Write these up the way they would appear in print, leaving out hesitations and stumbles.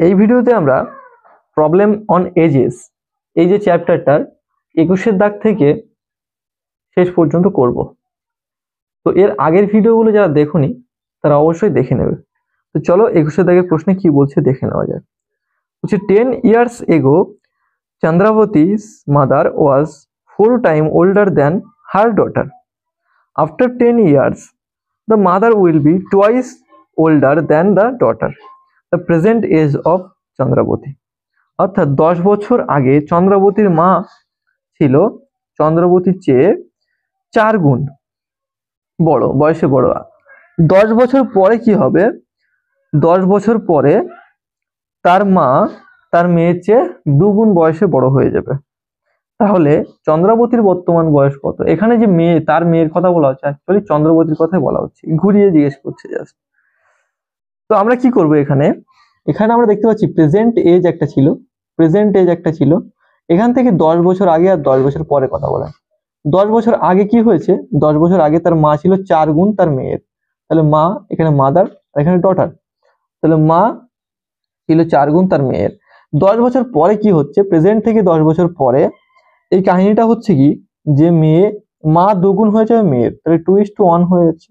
এই ভিডিওতে আমরা প্রবলেম অন এজেস এই যে চ্যাপ্টারটার 21 দাগ থেকে শেষ পর্যন্ত করব। তো এর আগের ভিডিওগুলো যারা দেখোনি তারা অবশ্যই দেখে নেবে। তো চলো 21 দাগের প্রশ্নে কি বলছে দেখে নেওয়া যায়। বলছে 10 years ago Chandravati's mother was 4 times older than her daughter. After 10 years the mother will be twice older than the daughter. The present age of Chandravati. অর্থাৎ 10 বছর আগে চন্দ্রাবতীর মা ছিল চন্দ্রাবতীর চেয়ে 4 গুণ বড়, বয়সে বড়। 10 বছর পরে কি হবে? 10 বছর পরে তার মা তার মেয়ের চেয়ে 2 গুণ বয়সে বড় হয়ে যাবে। তাহলে চন্দ্রাবতীর বর্তমান বয়স কত? এখানে যে মেয়ে, তার মেয়ের কথা বলা হচ্ছে, অ্যাকচুয়ালি চন্দ্রাবতীর কথাই বলা হচ্ছে, ঘুরিয়ে জিজ্ঞেস করছে জাস্ট। তো আমরা কি করব এখানে? এখানে আমরা দেখতে পাচ্ছি প্রেজেন্ট এজ একটা ছিল, প্রেজেন্ট এজ একটা ছিল। এখান থেকে 10 বছর আগে আর 10 বছর পরে কথা বলেন। 10 বছর আগে কি হয়েছে? 10 বছর আগে তার মা ছিল 4 গুণ তার মেয়ের। তাহলে মা, এখানে মাদার আর এখানে ডটার। তাহলে মা ছিল 4 গুণ তার মেয়ের। 10 বছর পরে কি হচ্ছে? প্রেজেন্ট থেকে 10 বছর পরে এই কাহিনীটা হচ্ছে কি, যে মেয়ে, মা 2 গুণ হয়ে যাবে মেয়ের, তাহলে 2:1 হয়ে যাচ্ছে।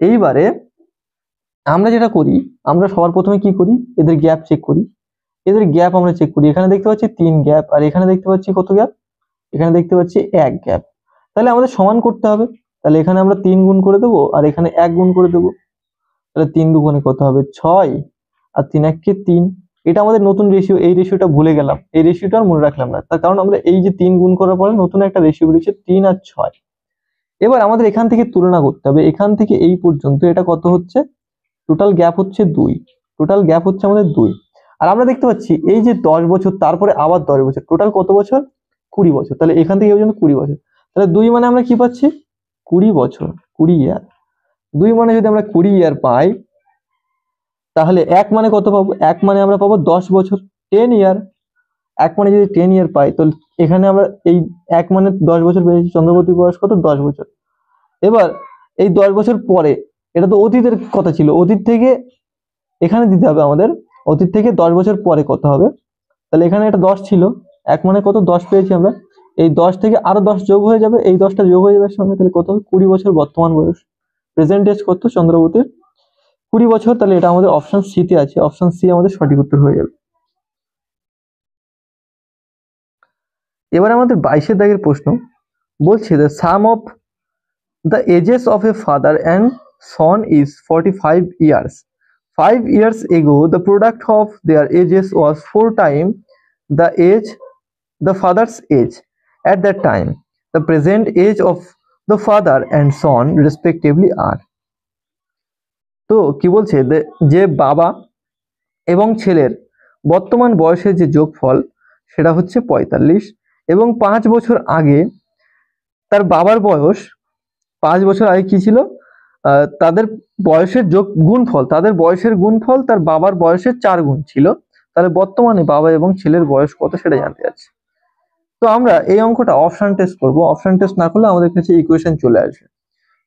এইবারে আমরা যেটা করি, আমরা সবার প্রথমে কি করি? এদের গ্যাপ চেক করি। এদের গ্যাপ আমরা চেক করি। এখানে দেখতে পাচ্ছি 3 গ্যাপ, আর এখানে দেখতে পাচ্ছি কত গ্যাপ? এখানে দেখতে পাচ্ছি 1 গ্যাপ। তাহলে আমাদের সমান করতে হবে। তাহলে এখানে আমরা 3 গুণ করে দেবো আর এখানে 1 গুণ করে দেবো। তাহলে 3 দুগুণে কত হবে? 6 আর 3 1 3। এটা আমাদের নতুন রেশিও, এই রেশিওটা ভুলে গেলাম, এই রেশিওটা আর মনে রাখলাম না, তার কারণ আমরা এই যে 3 গুণ করার পরে নতুন একটা রেশিও বেরিয়েছে 3 আর 6। এবার আমাদের এখান থেকে তুলনা করতে হবে, এখান থেকে এই পর্যন্ত এটা কত হচ্ছে? টোটাল গ্যাপ হচ্ছে 2, টোটাল গ্যাপ হচ্ছে আমাদের 2। আর আমরা দেখতে পাচ্ছি এই যে 10 বছর তারপরে আবার 10 বছর, টোটাল কত বছর? 20 বছর। তাহলে এখান থেকে পর্যন্ত 20 বছর। তাহলে 2 মানে আমরা কি পাচ্ছি? 20 বছর, 20 ইয়ার। 2 মানে যদি আমরা 20 ইয়ার পাই, তাহলে 1 মানে কত পাবো? 1 মানে আমরা পাবো 10 বছর, 10 ইয়ার। 1 মানে যদি 10 ইয়ার পাই, তাহলে এখানে আমরা এই 1 মানে 10 বছর পেয়েছি। চন্দ্রবতীর বয়স কত? 10 বছর। এবার এই 10 বছর পরে, এটা তো অতীতের কথা ছিল, অতীত থেকে এখানে দিতে হবে আমাদের, অতীত থেকে 10 বছর পরে কত হবে? তাহলে এখানে এটা 10 ছিল, 1 মানে কত? 10 পেয়েছি আমরা। এই 10 থেকে আরো 10 যোগ হয়ে যাবে, এই 10টা যোগ হয়ে যাবে সঙ্গে, তাহলে কত হবে? 20 বছর বর্তমান বয়স। প্রেজেন্ট এজ কত চন্দ্রবতীর? 20 বছর। তাহলে এটা আমাদের অপশন সি তে আছে, অপশন সি আমাদের সঠিক উত্তর হয়ে যাবে। এবার আমাদের 22 দাগের প্রশ্ন বলছে the sum of the ages of a father and son is 45 years. 5 years ago the product of their ages was 4 times the age, the father's age at that time. The present age of the father and son respectively are. তো কি বলছে, যে বাবা এবং ছেলের বর্তমান বয়সের যে যোগফল সেটা হচ্ছে 45, এবং 5 বছর আগে তার বাবার বয়স, 5 বছর আগে কি ছিল? তাদের বয়সের গুণফল, তাদের বয়সের গুণফল তার বাবার বয়সের 4 গুণ ছিল। তাহলে বর্তমানে বাবা এবং ছেলের বয়স কত সেটা জানতে চাচ্ছে। তো আমরা এই অঙ্কটা অপশন টেস্ট করব। অপশন টেস্ট না করলে আমাদের কাছে ইকুয়েশন চলে আসবে।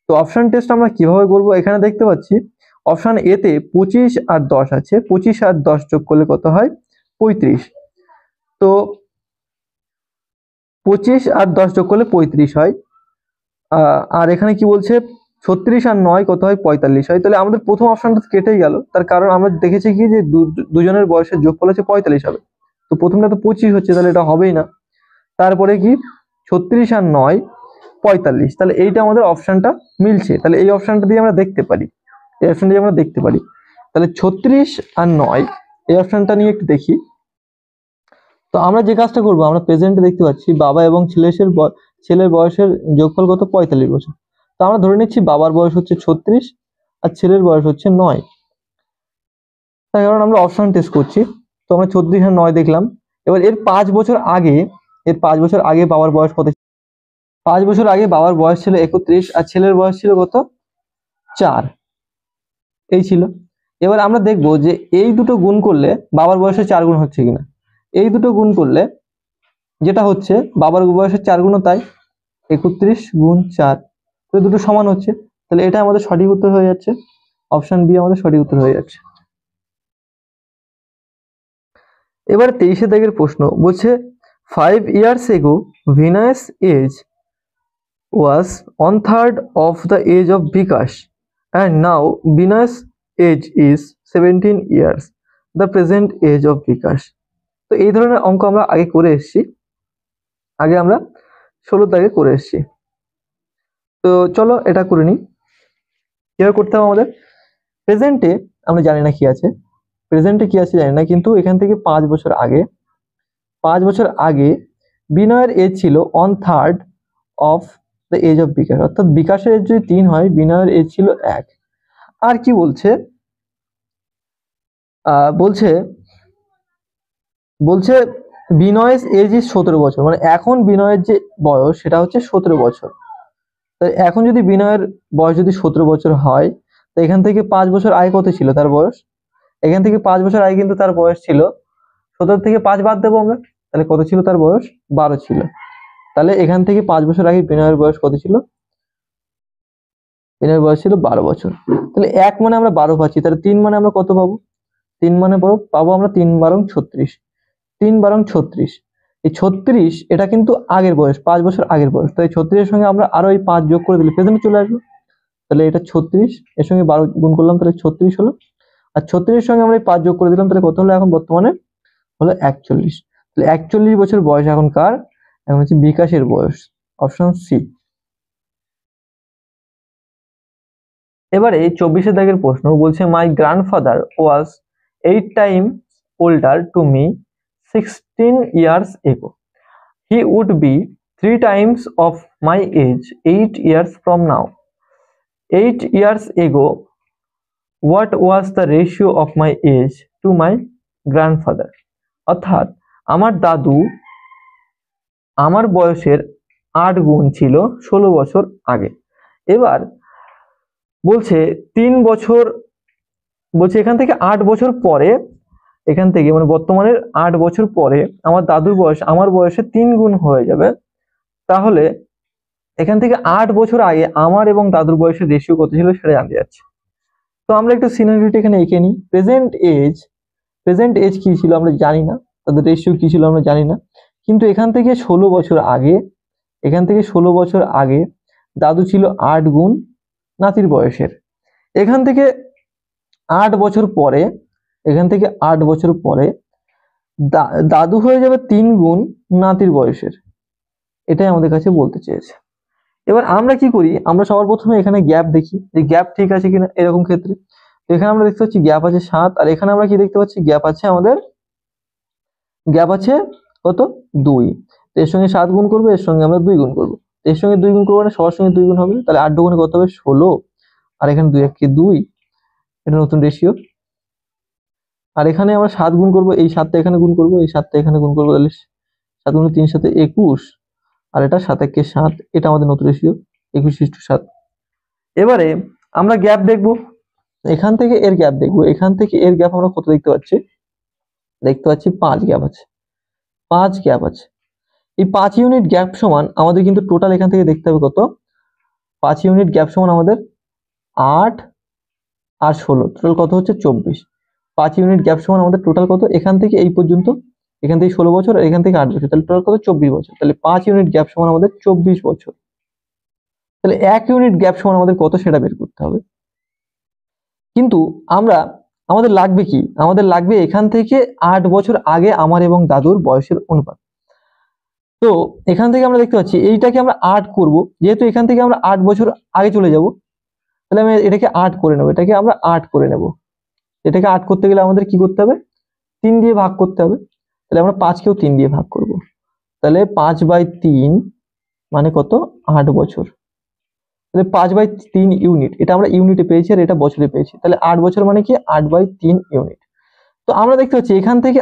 তো অপশন টেস্ট আমরা কিভাবে করব? এখানে দেখতে পাচ্ছি অপশন এ তে 25 আর 10 আছে, 25 আর 10 যোগ করলে কত হয়? 35। তো 25 আর 10 যোগ করলে 35 হয়। আর এখানে কি বলছে? 36 আর 9 কত হয়? 45 হয়। তাহলে আমাদের প্রথম অপশনটা কেটেই গেল, তার কারণ আমরা দেখেছি কি যে দুজনের বয়সের যোগফল হচ্ছে 45 হবে। তো প্রথমটা তো 25 হচ্ছে, তাহলে এটা হবেই না। তারপরে কি? 36 আর 9 45। তাহলে এইটা আমাদের অপশনটা মিলছে, তাহলে এই অপশনটা দিয়ে আমরা দেখতে পারি, এই অপশন দিয়ে আমরা দেখতে পারি। তাহলে 36 আর 9 এই অপশনটা নিয়ে একটু দেখি। তো আমরা যে কাজটা করব, আমরা প্রেজেন্টে দেখতে পাচ্ছি বাবা এবং ছেলের বয়সের যোগফল কত? 45 বছর। তো আমরা ধরে নিচ্ছি বাবার বয়স হচ্ছে 36 আর ছেলের বয়স হচ্ছে 9। তার কারণ আমরা অপশন টেস্ট করছি। তো আমরা 36 আর 9 দেখলাম। এবার এর 5 বছর আগে, এর 5 বছর আগে বাবার বয়স কত? 5 বছর আগে বাবার বয়স ছিল 31 আর ছেলের বয়স ছিল কত? 4। এই ছিল। এবার আমরা দেখব যে এই দুটো গুণ করলে বাবার বয়সে 4 গুণ হচ্ছে কিনা। এই দুটো গুণ করলে যেটা হচ্ছে, বাবার বয়সের 4 গুণ, তাই 31 গুণ 4, তো দুটো সমান হচ্ছে। তাহলে এটা আমাদের সঠিক উত্তর হয়ে যাচ্ছে, অপশন বি আমাদের সঠিক উত্তর হয়ে যাচ্ছে। এবার 23 দাগের প্রশ্ন বলছে 5 years ago Vinay's age was 1/3 of the age of Bikash and now Vinay's age is 17 years the present age of Bikash। তো এই ধরনের অঙ্ক আমরা আগে করে এসেছি, আগে আমরা 16 দাগে করে এসেছি। তো চলো এটা করে নিই। কিভাবে করতে হবে আমাদের, প্রেজেন্টে আমরা জানি না কি আছে, প্রেজেন্টে কি আছে জানি না, কিন্তু এখান থেকে 5 বছর আগে বিনয়ের এজ ছিল 1/3 অফ দ্য এজ অফ বিকাশ, অর্থাৎ বিকাশের এজ যদি 3 হয় বিনয়ের এজ ছিল 1। আর কি বলছে, বলছে বিনয়ের এজ ইজ 17 বছর, মানে এখন বিনয়ের যে বয়স সেটা হচ্ছে 17 বছর। তাই এখন যদি বিনয়ের বয়স যদি 17 বছর হয়, তো এখান থেকে 5 বছর আগে কত ছিল তার বয়স, এখান থেকে 5 বছর আগে কিন্তু তার বয়স ছিল 17 থেকে 5 বাদ দেবো আমরা, তাহলে কত ছিল তার বয়স, 12 ছিল। তাহলে এখান থেকে 5 বছর আগে বিনয়ের বয়স কত ছিল, বিনয়ের বয়স ছিল 12 বছর। তাহলে 1 মানে আমরা 12 পাচ্ছি, তাহলে 3 মানে আমরা কত পাবো, 3 মানে পাবো আমরা 3 বারং 36, 3 বারং 36। এই 36 এটা কিন্তু আগের বয়স, 5 বছর আগের বয়স, তাই 36 এর সঙ্গে আমরা আরো এই 5 যোগ করে দিলে প্রেজেন্টে চলে আসবে। তাহলে এটা 36 এর সঙ্গে 12 গুণ করলাম, তাহলে 36 হলো। আর 36 এর সঙ্গে আমরা এই 5 যোগ করে দিলাম, তাহলে কত হলো এখন বর্তমানে, হলো 41। তাহলে 41 বছর বয়স এখন কার, এখন হচ্ছে বিকাশের বয়স, অপশন সি। এবারে 24 দাগের প্রশ্ন বলছে my grandfather was 8 Times older to me 16 years ago. He would be 3 times of my age 8 years from now. 8 years ago, what was the ratio of my age to my grandfather? অর্থাৎ আমার দাদু আমার বয়সের 8 গুণ ছিল 16 বছর আগে। এবার বলছে 3 বছর, বলছে এখান থেকে 8 বছর পরে, এখান থেকে মানে বর্তমানের 8 বছর পরে আমার দাদুর বয়স আমার বয়সে 3 গুণ হয়ে যাবে। তাহলে এখান থেকে 8 বছর আগে আমার এবং দাদুর বয়সের রেশিও কত ছিল সেটা জানতে যাচ্ছে। তো আমরা একটু সিনারিওটা এখানে এঁকে নিই। প্রেজেন্ট এজ কি ছিল আমরা জানি না, তাদের রেশিও কি ছিল আমরা জানি না, কিন্তু এখান থেকে 16 বছর আগে, এখান থেকে 16 বছর আগে দাদু ছিল 8 গুণ নাতির বয়সের। এখান থেকে 8 বছর পরে, এখান থেকে 8 বছর পরে দাদু হয়ে যাবে 3 গুণ নাতির বয়সের। এটাই আমাদের কাছে বলতে চেয়েছে। এবার আমরা কি করি, আমরা সবার প্রথমে এখানে গ্যাপ দেখি যে গ্যাপ ঠিক আছে কিনা। এরকম ক্ষেত্রে এখানে আমরা দেখতে পাচ্ছি গ্যাপ আছে 7, আর এখানে আমরা কি দেখতে পাচ্ছি গ্যাপ আছে আমাদের, গ্যাপ আছে কত 2। এর সঙ্গে 7 গুণ করবো, এর সঙ্গে আমরা 2 গুণ করবো, এর সঙ্গে 2 গুণ করবো মানে সবার সঙ্গে 2 গুণ হবে, তাহলে 8 গুণে কত হবে 16, আর এখানে 2 1 2, এটা নতুন রেশিও। আর এখানে আমরা 7 গুণ করবো, এই 7টা এখানে গুণ করবো, এই 7টা এখানে গুণ করবো, তাহলে 7 গুণ 3 7 21, আর এটা 7 1 7, এটা আমাদের নতুন রেশিও 21:7। এবারে আমরা গ্যাপ দেখব, এখান থেকে এর গ্যাপ দেখব, এখান থেকে এর গ্যাপ আমরা কত দেখতে পাচ্ছি, দেখতে পাচ্ছি 5 গ্যাপ আছে, 5 গ্যাপ আছে। এই 5 ইউনিট গ্যাপ সমান আমাদের কিন্তু টোটাল এখান থেকে দেখতে হবে কত, 5 ইউনিট গ্যাপ সমান আমাদের 8 আর 16, টোটাল কত হচ্ছে 24। 5 ইউনিট গ্যাপ সমান আমাদের টোটাল কত, এখান থেকে এই পর্যন্ত, এখান থেকে 16 বছর আর এখান থেকে 8 বছর, তাহলে টোটাল কত 24 বছর। তাহলে 5 ইউনিট গ্যাপ সমান আমাদের 24 বছর। তাহলে 1 ইউনিট গ্যাপ সমান আমাদের কত সেটা বের করতে হবে। কিন্তু আমাদের লাগবে কি, আমাদের লাগবে এখান থেকে 8 বছর আগে আমার এবং দাদুর বয়সের অনুপাত। তো এখান থেকে আমরা দেখতে পাচ্ছি এইটাকে আমরা 8 করব, যেহেতু এখান থেকে আমরা 8 বছর আগে চলে যাব, তাহলে আমি এটাকে 8 করে নেব, এটাকে আমরা 8 করে নেব। এটাকে 8 করতে গেলে আমাদের কি করতে হবে, 3 দিয়ে ভাগ করতে হবে। তাহলে আমরা 5 কেও 3 দিয়ে ভাগ করব, তাহলে 5/3 মানে কত 8 বছর। তাহলে 5/3 ইউনিট, এটা আমরা ইউনিটে পেয়েছি আর এটা বছরে পেয়েছি, তাহলে 8 বছর মানে কি 8/3 ইউনিট। তো আমরা দেখতে পাচ্ছি এখান থেকে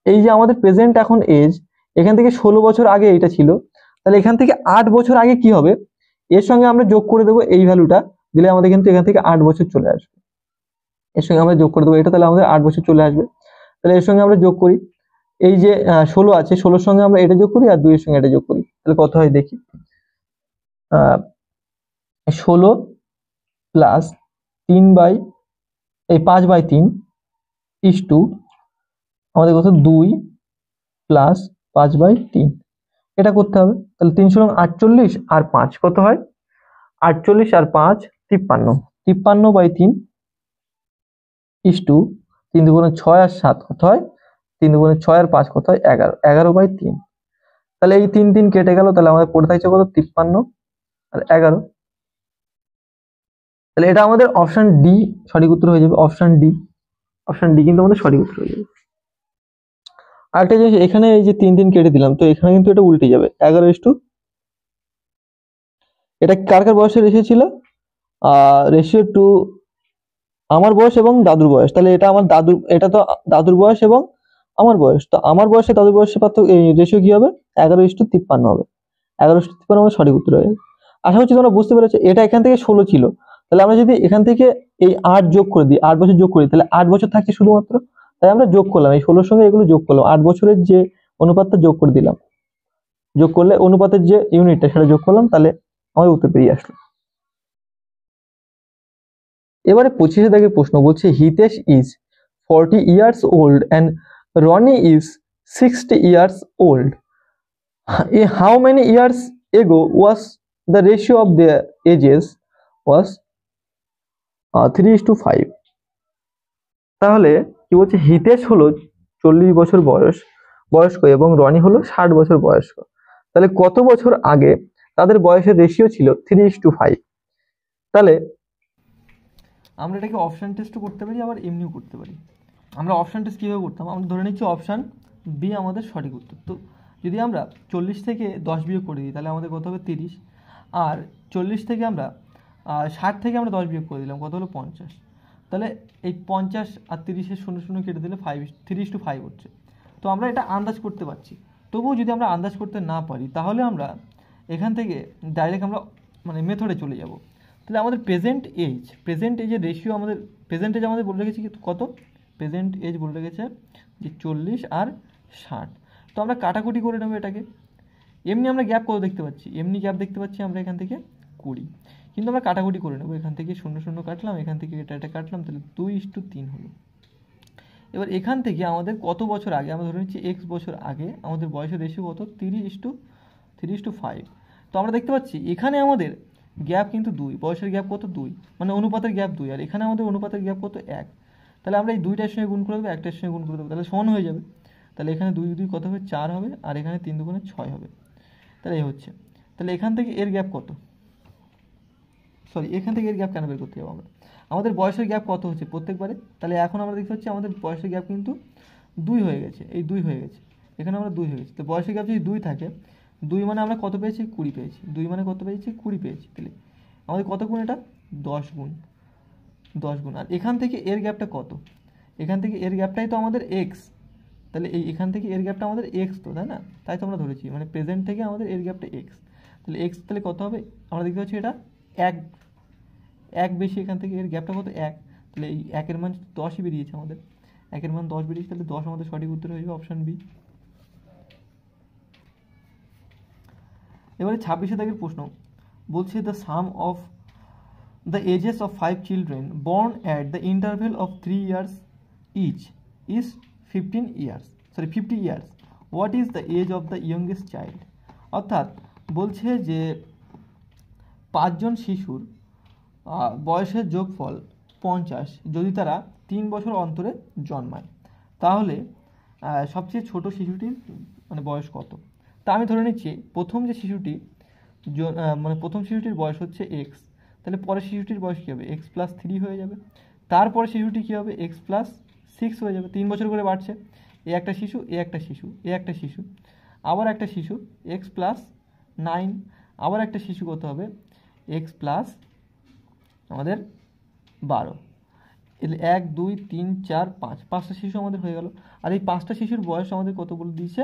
এই যে আমাদের প্রেজেন্ট এখন এজ, এখান থেকে 16 বছর আগে এটা ছিল, তাহলে এখান থেকে 8 বছর আগে কি হবে, এর সঙ্গে আমরা যোগ করে দেবো এই ভ্যালুটা, দিলে আমাদের কিন্তু এখান থেকে 8 বছর চলে আসবে। এর সঙ্গে আমরা যোগ করে দেবো এটা, তাহলে আমাদের 8 বছর চলে আসবে। তাহলে এর সঙ্গে আমরা যোগ করি, এই যে 16 আছে, 16 সঙ্গে আমরা এটা যোগ করি আর 2 এর সঙ্গে এটা যোগ করি, তাহলে কত হয় দেখি, 16 প্লাস 5/3 ইস টু আমাদের কত 2 প্লাস 5/3, এটা করতে হবে। তাহলে 3 আর 5 কত হয়? 48 আর 5 53, 53/3 ইস্টু 3 দুগুণে 6 আর 7 কত হয়? 3 দুগুণে 6 আর 5 কত হয়? 11, 11/3। তাহলে এই 3 3 কেটে গেল, তাহলে আমাদের পড়ে থাকছে কত? 53 আর 11। তাহলে এটা আমাদের অপশন ডি সঠিক উত্তর হয়ে যাবে। অপশন ডি, অপশন ডি কিন্তু আমাদের সঠিক উত্তর হয়ে যাবে। আরেকটা জিনিস, এখানে এই যে 3 3 কেটে দিলাম, তো এখানে কিন্তু এটা উল্টে যাবে। 11 এটা কার কার বয়সের রেশিও ছিল? রেশিও টু আমার বয়স এবং দাদুর বয়স। তাহলে এটা আমার দাদুর, এটা তো দাদুর বয়স এবং আমার বয়স, তো আমার বয়সে দাদুর বয়সের পার্থক্য রেশিও কি হবে? 11:53 হবে। 11:53 আমার সঠিক উত্তর হবে। আশা করছি তোমরা বুঝতে পেরেছো। এটা এখান থেকে 16 ছিল, তাহলে আমরা যদি এখান থেকে এই 8 যোগ করে দিই, 8 বছর যোগ করি, তাহলে 8 বছর থাকছে শুধুমাত্র। তাই আমরা যোগ করলাম, এই 16 সঙ্গে এগুলো যোগ করলাম, 8 বছরের যে অনুপাতটা যোগ করে দিলাম, যোগ করলে অনুপাতের যে ইউনিটটা সেটা যোগ করলাম, তাহলে আমাদের উত্তর বেরিয়ে আসলো। এবারে 25 দাগের প্রশ্ন বলছে, Hitesh is 40 years old and Roni is 60 years old. How many years ago was the ratio of their ages was 3:5? তাহলে কি বলছে? হিতেশ হলো 40 বছর বয়স্ক এবং রনি হলো 60 বছর বয়স্ক। তাহলে কত বছর আগে তাদের বয়সের রেশিও ছিল 3:5? তাহলে আমরা এটাকে অপশন টেস্টও করতে পারি, আবার এমনিও করতে পারি। আমরা অপশন টেস্ট কীভাবে করতাম? আমরা ধরে নিচ্ছি অপশান বি আমাদের সঠিক উত্তর। তো যদি আমরা 40 থেকে 10 বিয়োগ করে দিই, তাহলে আমাদের কত হবে? 30। আর 40 থেকে আমরা 60 থেকে আমরা 10 বিয়োগ করে দিলাম, কত হলো? 50। তাহলে এই 50 আর 30-এর 0 কেটে দিলে 3:5 হচ্ছে। তো আমরা এটা আন্দাজ করতে পারছি। তবুও যদি আমরা আন্দাজ করতে না পারি, তাহলে আমরা এখান থেকে ডাইরেক্ট আমরা মানে মেথডে চলে যাব। তাহলে আমাদের প্রেজেন্ট এজের রেশিও, আমাদের প্রেজেন্ট এজ আমাদের বলে রেখেছি কত? প্রেজেন্ট এজ বলে রেখেছে যে 40 আর 60। তো আমরা কাটাকুটি করে নেবো এটাকে। এমনি আমরা গ্যাপ কত দেখতে পাচ্ছি? এমনি গ্যাপ দেখতে পাচ্ছি আমরা এখান থেকে 20, কিন্তু আমরা কাটাকুটি করে নেবো। এখান থেকে 0 কাটলাম, এখান থেকে এটা কাটলাম, তাহলে 2:3 হলো। এবার এখান থেকে আমাদের কত বছর আগে, আমরা ধরে নিচ্ছি x বছর আগে আমাদের বয়সের রেশিও কত? 3:5। তো আমরা দেখতে পাচ্ছি এখানে আমাদের গ্যাপ কিন্তু 2, বয়সের গ্যাপ কত? 2, মানে অনুপাতের গ্যাপ 2, আর এখানে আমাদের অনুপাতের গ্যাপ কত? 1। তাহলে আমরা এই 2টার সঙ্গে গুণ করে দেবো, 1টার সঙ্গে গুণ করে দেবো, তাহলে সমান হয়ে যাবে। তাহলে এখানে 2 2 কত হবে? 4 হবে, আর এখানে 3 2 6 হবে। তাহলে এই হচ্ছে। তাহলে এখান থেকে এর গ্যাপ কত? এখান থেকে এর গ্যাপ কেন বের করতে যাবো আমরা? আমাদের বয়সের গ্যাপ কত হচ্ছে প্রত্যেকবারে? তাহলে এখন আমরা দেখতে পাচ্ছি আমাদের বয়সের গ্যাপ কিন্তু 2 হয়ে গেছে, এই 2 হয়ে গেছে, এখানে আমরা 2 হয়ে গেছে। তো বয়সের গ্যাপ যদি 2 থাকে, 2 মানে আমরা কত পেয়েছি? 20 পেয়েছি। 2 মানে কত পেয়েছি? 20 পেয়েছি। তাহলে আমাদের কত গুণ? এটা 10 গুণ। আর এখান থেকে এর গ্যাপটা কত? এখান থেকে এর গ্যাপটাই তো আমাদের এক্স। তাহলে এখান থেকে এর গ্যাপটা আমাদের এক্স, তো তাই না? তাই তো আমরা ধরেছি, মানে প্রেজেন্ট থেকে আমাদের এর গ্যাপটা এক্স। তাহলে এক্স তাহলে কত হবে? আমরা দেখতে পাচ্ছি এটা এক বেশি, এখান থেকে এর গ্যাপটা কত? 1। তাহলে এই 1-এর মান 10ই বেরিয়েছে আমাদের, 1-এর মান 10 বেরিয়েছে। তাহলে 10 আমাদের সঠিক উত্তর হয়ে যাবে, অপশান বি। এবারে 26 দাগের প্রশ্ন বলছে, the some of the ages of 5 children born at the interval of 3 years each is 50 years. What is the age of the youngest child? অর্থাৎ বলছে যে 5 জন শিশুর বয়সের যোগফল 50 যদি তারা 3 বছর অন্তরে জন্মায়, তাহলে সবচেয়ে ছোট শিশুটির মানে বয়স কত? তা আমি ধরে নিচ্ছি প্রথম শিশুটির বয়স হচ্ছে এক্স, তাহলে পরের শিশুটির বয়স কী হবে? x+3 হয়ে যাবে। তারপরে শিশুটি কী হবে? x+6 হয়ে যাবে। 3 বছর করে বাড়ছে। এ একটা শিশু, আবার একটা শিশু x+9, আবার একটা শিশু কত হবে? x+ আমাদের 12। এলে 1 2 3 4 5, 5টা শিশু আমাদের হয়ে গেল। আর এই 5টা শিশুর বয়স আমাদের কত বলে দিয়েছে?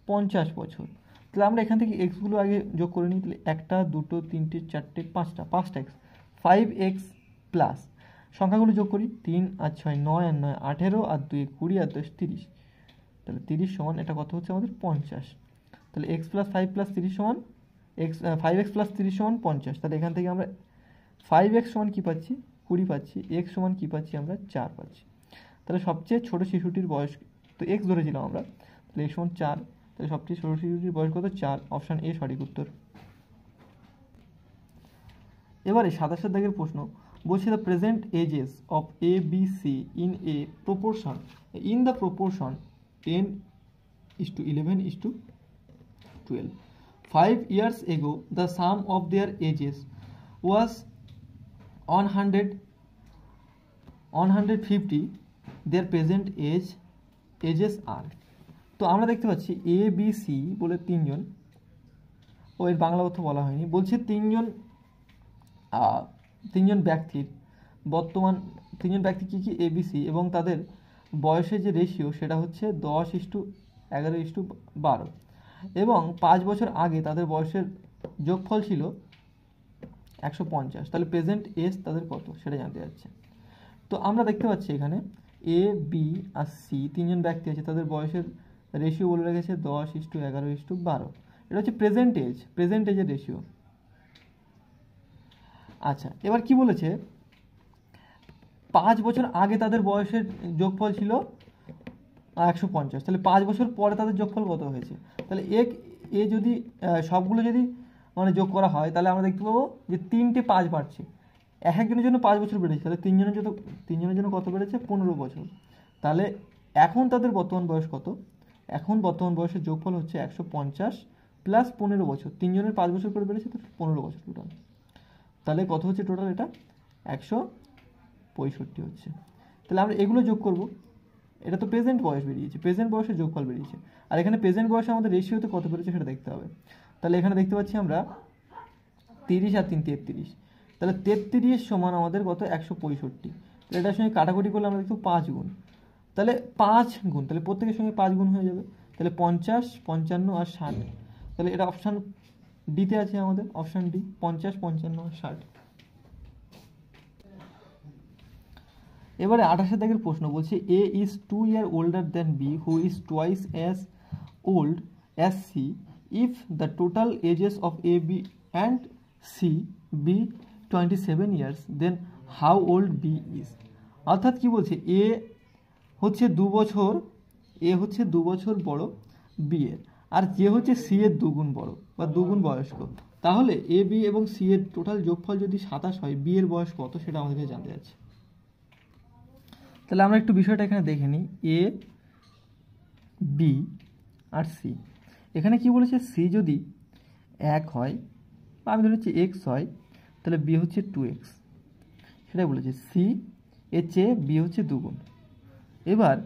50 বছর। তাহলে আমরা এখান থেকে এক্সগুলো আগে যোগ করে নিই। তাহলে 1টা 2টো 3টে 4টে 5টা এক্স, 5x প্লাস সংখ্যাগুলো যোগ করি। 3 আর 6 9 আর 9 18, আর 2 20, আর 10 30। তাহলে 30 সমান এটা কত হচ্ছে আমাদের? 50। তাহলে x+5+30 সমান 5x + 30 সমান 50। তাহলে এখান থেকে আমরা 5x সমান কী পাচ্ছি? 20 পাচ্ছি। x সমান কী পাচ্ছি আমরা? 4 পাচ্ছি। তাহলে সবচেয়ে ছোট শিশুটির বয়স তো এক্স ধরেছিলাম আমরা, তাহলে এক্স সমান 4, তাহলে সবচেয়ে ছোট শিশুটির বয়স কত? 4, অপশান এ সঠিক উত্তর। এবারে 27 দাগের প্রশ্ন বলছে the present ages of A B C in the proportion 10:11:12. 5 years ago the sum of their ages was 150. their present ages are. তো আমরা দেখতে পাচ্ছি এ বি সি বলে তিনজন, ও এর বাংলা অর্থ বলা হয়নি, বলছে তিনজন ব্যক্তির বর্তমান তিনজন ব্যক্তি কী কী? এ বি সি, এবং তাদের বয়সের যে রেশিও সেটা হচ্ছে 10:11:12, এবং 5 বছর আগে তাদের বয়সের যোগফল ছিল 150। তাহলে প্রেজেন্ট এজ তাদের কত সেটা জানতে যাচ্ছে। তো আমরা দেখতে পাচ্ছি এখানে এ বি আর সি তিনজন ব্যক্তি আছে, তাদের বয়সের রেশিও বলে রেখেছে 10:11:12। এটা হচ্ছে প্রেজেন্ট এজের রেশিও। আচ্ছা, এবার কি বলেছে? 5 বছর আগে তাদের বয়সের যোগফল ছিল 150, তাহলে 5 বছর পরে তাদের যোগফল কত হয়েছে? তাহলে এ যদি সবগুলো যদি মানে যোগ করা হয় তাহলে আমরা দেখতে পাবো যে 3টে 5 বাড়ছে, একজনের জন্য 5 বছর বেড়েছে, তাহলে তিনজনের জন্য কত বেড়েছে? 15 বছর। তাহলে এখন তাদের বর্তমান বয়স কত? এখন বর্তমান বয়সের যোগফল হচ্ছে 150 প্লাস 15 বছর, তিনজনের 5 বছর করে বেড়েছে, তো 15 বছর টোটাল। তাহলে কত হচ্ছে টোটাল? এটা 165 হচ্ছে। তাহলে আমরা এগুলো যোগ করব, এটা তো প্রেজেন্ট বয়স বেরিয়েছে, প্রেজেন্ট বয়সের যোগফল বেরিয়েছে, আর এখানে প্রেজেন্ট বয়সে আমাদের রেশিওতে কত বেরিয়েছে সেটা দেখতে হবে। তাহলে এখানে দেখতে পাচ্ছি আমরা 30 আর 3 33, তাহলে 33 সমান আমাদের কত? 165। তাহলে এটার সঙ্গে কাটাকুটি করলে আমরা দেখব 5 গুণ, তাহলে 5 গুণ, তাহলে প্রত্যেকের সঙ্গে 5 গুণ হয়ে যাবে, তাহলে 50, 55 আর 60। তাহলে এটা অপশান ডিতে আছে আমাদের, অপশান ডি 50, 55 আর 60। এবারে 28 দাগের প্রশ্ন বলছে A is 2 year older than B who is twice as old as C if the total ages of A B and C be 27 years then how old B is. অর্থাৎ কি বলছে? এ হচ্ছে 2 বছর বড় বি এর, আর যে হচ্ছে সি এর 2 গুণ বড় বা 2 গুণ বয়স্ক, তাহলে এ বি এবং সি এর টোটাল যোগফল যদি 27 হয়, বি এর বয়স কত সেটা আমাদেরকে জানতে যাচ্ছে। তাহলে আমরা একটু বিষয়টা এখানে দেখে নিই। এ বি আর সি, এখানে কি বলেছে? সি যদি 1 হয় বা আমি ধরেছি এক্স হয়, তাহলে বি হচ্ছে 2x, সেটাই বলেছে। সি এর চেয়ে বি হচ্ছে 2 গুণ। এবার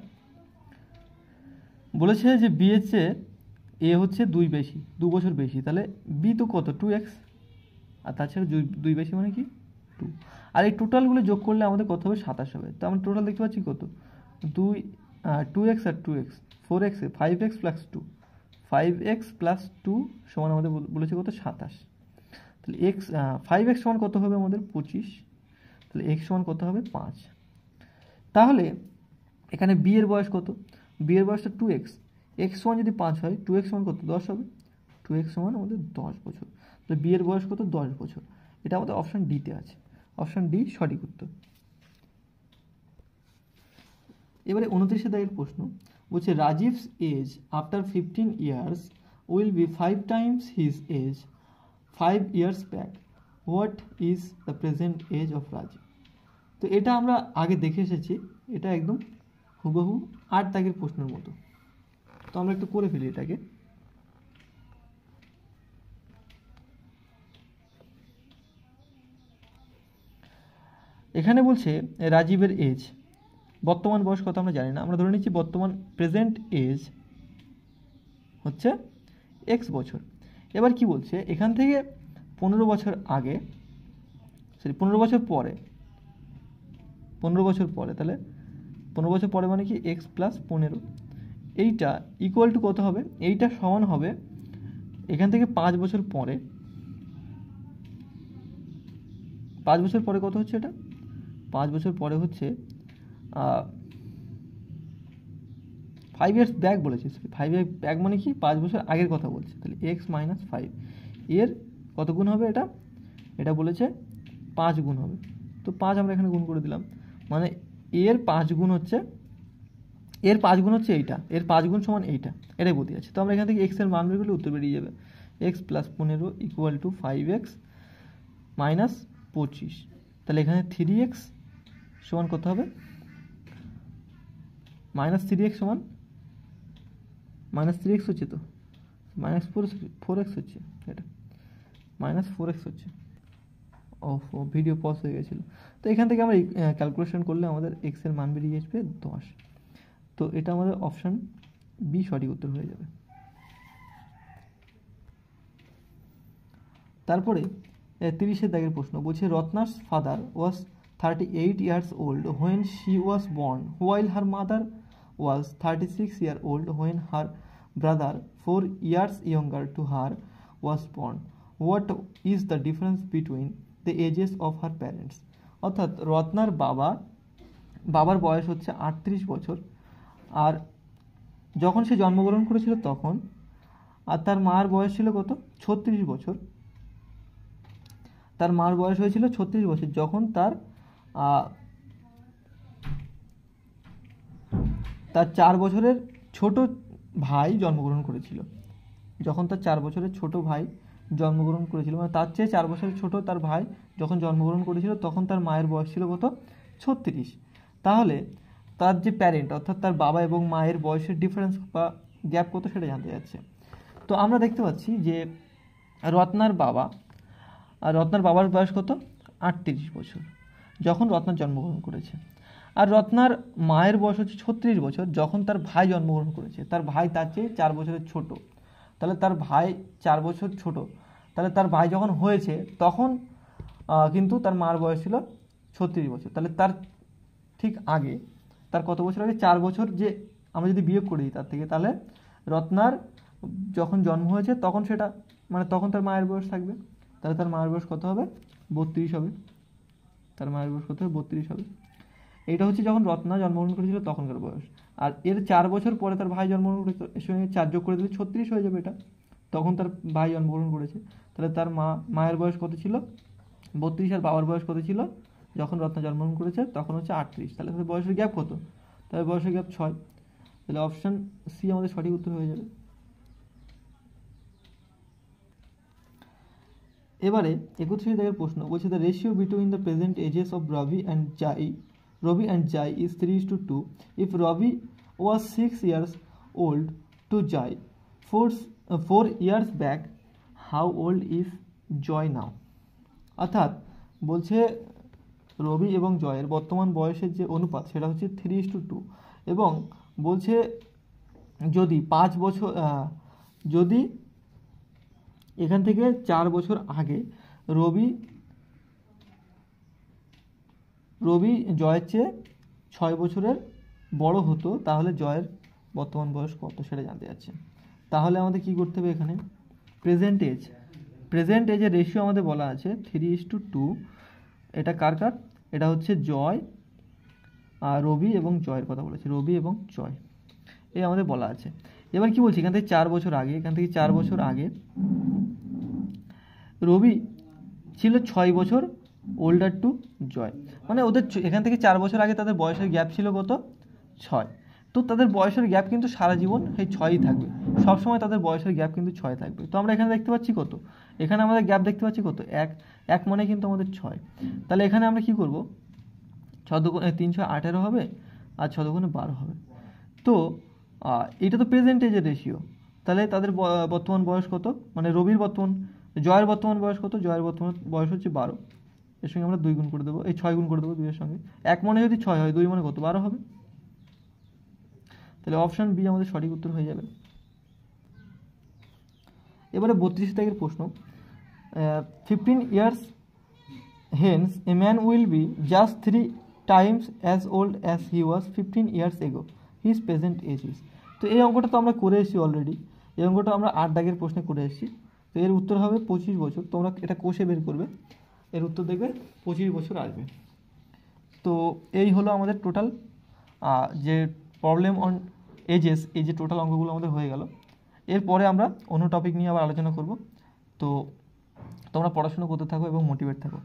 বলেছে যে বি এর চেয়ে এ হচ্ছে 2 বছর বেশি, তাহলে বি তো কত? 2x, আর তাছাড়া 2 বেশি মানে কি? 2। আর এই টোটালগুলো যোগ করলে আমাদের কত হবে? 27 হবে। তো আমরা টোটাল দেখতে পাচ্ছি কত? 2x আর 2x, 4x, 5x plus 2, 5x plus 2 সমান আমাদের বলেছে কত? 27। তাহলে 5x সমান কত হবে আমাদের? 25। তাহলে x সমান কত হবে? 5। তাহলে এখানে বি এর বয়স কত? বি এর বয়সটা 2x, x সমান যদি 5 হয়, 2x সমান কত? 10 হবে, 2x সমান আমাদের 10 বছর। তাহলে বি এর বয়স কত? 10 বছর। এটা আমাদের অপশান ডিতে আছে, অপশান ডি সঠিক উত্তর। এবারে 29 দাগের প্রশ্ন বলছে Rajeev's age after 15 years will be 5 times his age 5 years back. What is the present age of Rajeev? তো এটা আমরা আগে দেখে এসেছি, এটা একদম হুবহু 8 দাগের প্রশ্নের মতো। তো আমরা একটু করে ফেলি এটাকে। এখানে বলছে রাজীবের এজ, বর্তমান বয়স কত আমরা জানি না, আমরা ধরে নিচ্ছি বর্তমান প্রেজেন্ট এজ হচ্ছে এক্স বছর। এবার কি বলছে? এখান থেকে 15 বছর আগে, সরি 15 বছর পরে, 15 বছর পরে, তাহলে 15 বছর পরে মানে কি? এক্স প্লাস 15, এইটা ইকুয়াল টু কত হবে? এইটা সমান হবে এখান থেকে 5 বছর পরে, 5 বছর পরে কত হচ্ছে? এটা 5 বছর পরে হচ্ছে 5 years ব্যাক বলেছে, 5 years ব্যাক মানে কি? 5 বছর আগের কথা বলছে। তাহলে এক্স মাইনাস 5 এর কত গুণ হবে? এটা বলেছে 5 গুণ হবে, তো 5 আমরা এখানে গুণ করে দিলাম, মানে এর 5 গুণ হচ্ছে এর 5 গুণ হচ্ছে এইটা, এর 5 গুণ সমান এইটা, এটাই বলতে যাচ্ছে। তো আমরা এখান থেকে এক্স এর মান বের করলে উত্তর বেরিয়ে যাবে x plus 15 equal to 5x minus 25। তাহলে এখানে 3x সমান কত হবে, মাইনাস 3x সমান মাইনাস 3x হচ্ছে, তো মাইনাস 4x হচ্ছে, এটা মাইনাস 4x হচ্ছে। ও ভিডিও পজ হয়ে গেছিলো। তো এখান থেকে আমরা ক্যালকুলেশন করলে আমাদের এক্স এর মান বেরিয়ে আসবে 10। তো এটা আমাদের অপশান বি সঠিক উত্তর হয়ে যাবে। তারপরে 30 দাগের প্রশ্ন বলছে, Ratna's father was 38 years old when she was born, while her mother was 36 years old when her brother 4 years younger to her was born. What is the difference between the ages of her parents? অর্থাৎ রত্নার বাবার বয়স হচ্ছে 38 বছর, আর যখন সে জন্মগ্রহণ করেছিল তখন, আর তার মার বয়স ছিল কত, 36 বছর। তার মার বয়স হয়েছিল 36 বছর যখন তার 4 বছরের ছোট ভাই জন্মগ্রহণ করেছিল। যখন তার 4 বছরের ছোট ভাই জন্মগ্রহণ করেছিল, মানে তার চেয়ে 4 বছরের ছোট তার ভাই যখন জন্মগ্রহণ করেছিল তখন তার মায়ের বয়স ছিল কত, 36। তাহলে তার যে প্যারেন্ট অর্থাৎ তার বাবা এবং মায়ের বয়সের ডিফারেন্স বা গ্যাপ কত সেটা জানতে যাচ্ছে। তো আমরা দেখতে পাচ্ছি যে রত্নার বাবার বয়স কত, 38 বছর যখন রত্নার জন্মগ্রহণ করেছে, আর রত্নার মায়ের বয়স হচ্ছে 36 বছর যখন তার ভাই জন্মগ্রহণ করেছে। তার ভাই তার চেয়ে 4 বছরের ছোট, তাহলে তার ভাই 4 বছর ছোট, তাহলে তার ভাই যখন হয়েছে তখন কিন্তু তার মার বয়স ছিল 36 বছর। তাহলে তার ঠিক আগে, তার কত বছর আগে, 4 বছর যে আমরা যদি বিয়োগ করি তার থেকে, তাহলে রত্নার যখন জন্ম হয়েছে তখন সেটা মানে তখন তার মায়ের বয়স থাকবে, তাহলে তার মায়ের বয়স কত হবে, 32 হবে। তার মায়ের বয়স কত হবে, 32 হবে। এইটা হচ্ছে যখন রত্না জন্মগ্রহণ করেছিল তখনকার বয়স। আর এর 4 বছর পরে তার ভাই জন্মগ্রহণ করেছে, এর সঙ্গে 4 যোগ করে দিলে 36 হয়ে যাবে। এটা তখন তার ভাই জন্মগ্রহণ করেছে, তাহলে তার মায়ের বয়স কত ছিল, 32, আর বাবার বয়স কত ছিল যখন রত্না জন্মগ্রহণ করেছে তখন হচ্ছে 38। তাহলে তাদের বয়সের গ্যাপ কত, তাহলে বয়সের গ্যাপ 6। তাহলে অপশান সি আমাদের সঠিক উত্তর হয়ে যাবে। এবারে 31 দাগের প্রশ্ন বলছে, the ratio between the present ages of Ravi and Jai is 3:2. If Ravi was 6 years old to Jai 4 years back, how old is Joy now? অর্থাৎ বলছে রবি এবং জয়ের বর্তমান বয়সের যে অনুপাত সেটা হচ্ছে 3:2, এবং বলছে যদি 5 বছর যদি এখান থেকে 4 বছর আগে রবি জয়ের চেয়ে 6 বছরের বড় হতো, তাহলে জয়ের বর্তমান বয়স কত সেটা জানতে যাচ্ছে। তাহলে আমাদের কি করতে হবে, এখানে প্রেজেন্ট এজের রেশিও আমাদের বলা আছে 3:2। এটা কার, এটা হচ্ছে জয় আর রবি এবং জয়ের কথা বলেছে, রবি এবং জয় এই আমাদের বলা আছে। এবার কি বলছি, এখান থেকে 4 বছর আগে রবি ছিল 6 বছর ওল্ডার টু জয়, মানে ওদের এখান থেকে 4 বছর আগে তাদের বয়সের গ্যাপ ছিল কত, 6। তো তাদের বয়সের গ্যাপ কিন্তু সারা জীবন এই 6ই থাকবে, সবসময় তাদের বয়সের গ্যাপ কিন্তু 6 থাকবে। তো আমরা এখানে দেখতে পাচ্ছি কত, এখানে আমাদের গ্যাপ দেখতে পাচ্ছি কত, 1 মানে কিন্তু আমাদের 6। তাহলে এখানে আমরা কি করব, 6 দুগুণে 3 6 18 হবে, আর 6 দুগুণে 12 হবে। তো এটা তো প্রেজেন্ট এজের রেশিও, তাহলে তাদের বর্তমান বয়স কত, মানে জয়ের বর্তমান বয়স কত, জয়ের বর্তমান বয়স হচ্ছে 12, এর সঙ্গে আমরা 2 গুণ করে দেবো, এই 6 গুণ করে দেবো 2 এর সঙ্গে। 1 মানে যদি 6 হয়, 2 মানে কত, 12 হবে। তাহলে অপশান বি আমাদের সঠিক উত্তর হয়ে যাবে। এবারে 32 দাগের প্রশ্ন, 15 years hence a man will be just 3 times as old as he was 15 years ago. His present age is. তো এই অঙ্কটা তো আমরা করে এসেছি অলরেডি, এই অঙ্কটা আমরা 8 দাগের প্রশ্নে করে এসেছি। তো এর উত্তর হবে 25 বছর। তোমরা এটা কোষে বের করবে, এর উত্তর দেখবে 25 বছর আসবে। তো এই হলো আমাদের টোটাল যে প্রবলেম অন এজেস, এই যে টোটাল অঙ্কগুলো আমাদের হয়ে গেল। এরপরে আমরা অন্য টপিক নিয়ে আবার আলোচনা করব। তো তোমরা পড়াশোনা করতে থাকো এবং মোটিভেট থাকো।